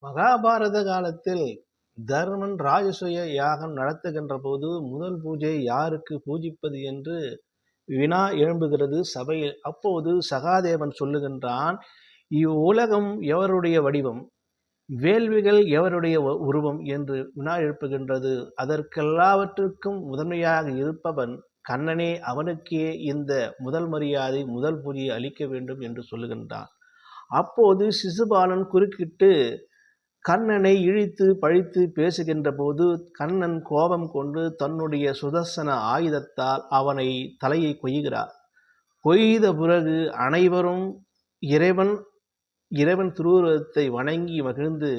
மகாபாரத காலத்தில் தர்மன் ராஜசூய யாகம் நடத்துகின்ற போது முதல் பூஜை யாருக்கு பூஜிப்பது என்று வினா எழும்புகிறது சபையில். அப்போது சகாதேவன் சொல்லுகின்றான், இவ்வுலகம் எவருடைய வடிவம், வேள்விகள் எவருடைய உருவம் என்று வினா எழுப்புகின்றது. அதற்கெல்லாவற்றுக்கும் முதன்மையாக இருப்பவன் கண்ணனே. அவனுக்கே இந்த முதல் மரியாதை, முதல் பூஜையை அளிக்க வேண்டும் என்று சொல்லுகின்றான். அப்போது சிசுபாலன் குறுக்கிட்டு கண்ணனை இழித்து பழித்து பேசுகின்ற போது கண்ணன் கோபம் கொண்டு தன்னுடைய சுதர்சன ஆயுதத்தால் அவனை தலையை கொய்கிறார். கொய்த பிறகு அனைவரும் இறைவன் திருவுருவத்தை வணங்கி மகிழ்ந்து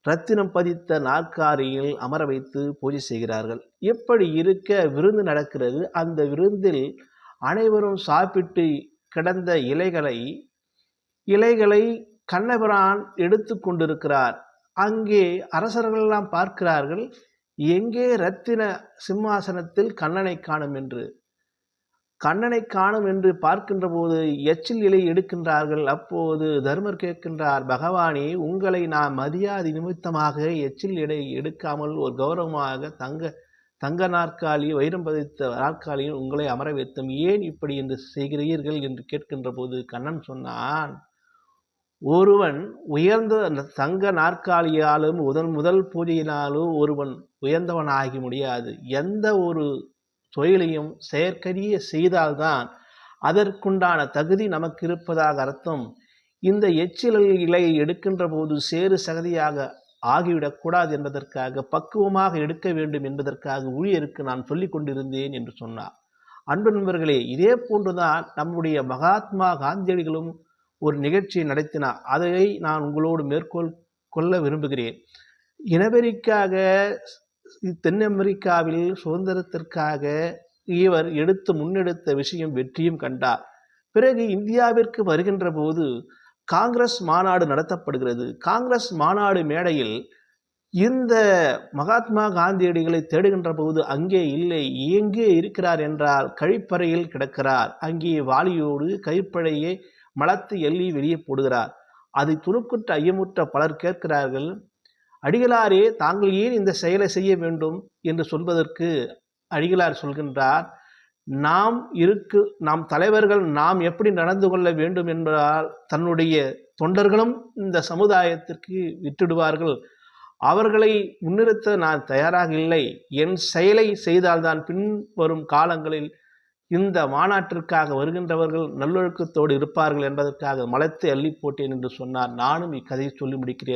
ரத்தினம் பதித்த நாற்காலியில் அமர வைத்து பூஜை செய்கிறார்கள். எப்படி இருக்க விருந்து நடக்கிறது. அந்த விருந்தில் அனைவரும் சாப்பிட்டு கிடந்த இலைகளை கண்ணபிரான் எடுத்து கொண்டிருக்கிறார். அங்கே அரசர்களெல்லாம் பார்க்கிறார்கள், எங்கே ரத்தின சிம்மாசனத்தில் கண்ணனை காணும் என்று பார்க்கின்ற போது எச்சில் இலை எடுக்கின்றார்கள். அப்போது தர்மர் கேட்கின்றார், பகவானே, உங்களை நான் மரியாதை நிமித்தமாக எச்சில் இலை எடுக்காமல் ஒரு கௌரவமாக தங்க நாற்காலி, வைரம் பதித்த நாற்காலியில் உங்களை அமர வைத்தோம், ஏன் இப்படி என்று செய்கிறீர்கள் என்று கேட்கின்ற போது கண்ணன் சொன்னான், ஒருவன் உயர்ந்த தங்க நாற்காலியாலும் முதல் பூஜையினாலும் ஒருவன் உயர்ந்தவனாகி முடியாது. எந்த ஒரு தொழிலையும் செயற்கரிய செய்தால்தான் அதற்குண்டான தகுதி நமக்கு இருப்பதாக அர்த்தம். இந்த எச்சில் இலையை எடுக்கின்ற போது சேறு சகதியாக ஆகிவிடக்கூடாது என்பதற்காக, பக்குவமாக எடுக்க வேண்டும் என்பதற்காக ஊழியருக்கு நான் சொல்லிக் கொண்டிருந்தேன் என்று சொன்னார். அன்பு நண்பர்களே, இதே போன்றுதான் நம்முடைய மகாத்மா காந்தியடிகளும் ஒரு நிகழ்ச்சியை நடத்தினார். அதை நான் உங்களோடு மேற்கோள் கொள்ள விரும்புகிறேன். இனவெறிக்காக தென் அமெரிக்காவில் சுதந்திரத்திற்காக இவர் முன்னெடுத்த விஷயம் வெற்றியும் கண்டார். பிறகு இந்தியாவிற்கு வருகின்ற போது காங்கிரஸ் மாநாடு நடத்தப்படுகிறது. காங்கிரஸ் மாநாடு மேடையில் இந்த மகாத்மா காந்தியடிகளை தேடுகின்ற போது அங்கே இல்லை. எங்கே இருக்கிறார் என்றால் கழிப்பறையில் கிடக்கிறார். அங்கே வாளியோடு கழிப்பறையை மலத்து எள்ளி வெளியே போடுகிறார். அதை துணுக்குற்ற ஐயமுற்ற பலர் கேட்கிறார்கள், அடிகளாரே, தாங்கள் ஏன் இந்த செயலை செய்ய வேண்டும் என்று சொல்வதற்கு அடிகளார் சொல்கின்றார், நாம் தலைவர்கள் நாம் எப்படி நடந்து கொள்ள வேண்டும் என்பதால் தன்னுடைய தொண்டர்களும் இந்த சமுதாயத்திற்கு விட்டுடுவார்கள். அவர்களை முன்னிறுத்த நான் தயாராக இல்லை. என் செயலை செய்தால்தான் பின்வரும் காலங்களில் இந்த மாநாட்டிற்காக வருகின்றவர்கள் நல்லொழுக்கத்தோடு இருப்பார்கள் என்பதற்காக மலத்தை அள்ளி போட்டேன் என்று சொன்னார். நானும் இக்கதையை சொல்லி முடிக்கிறேன்.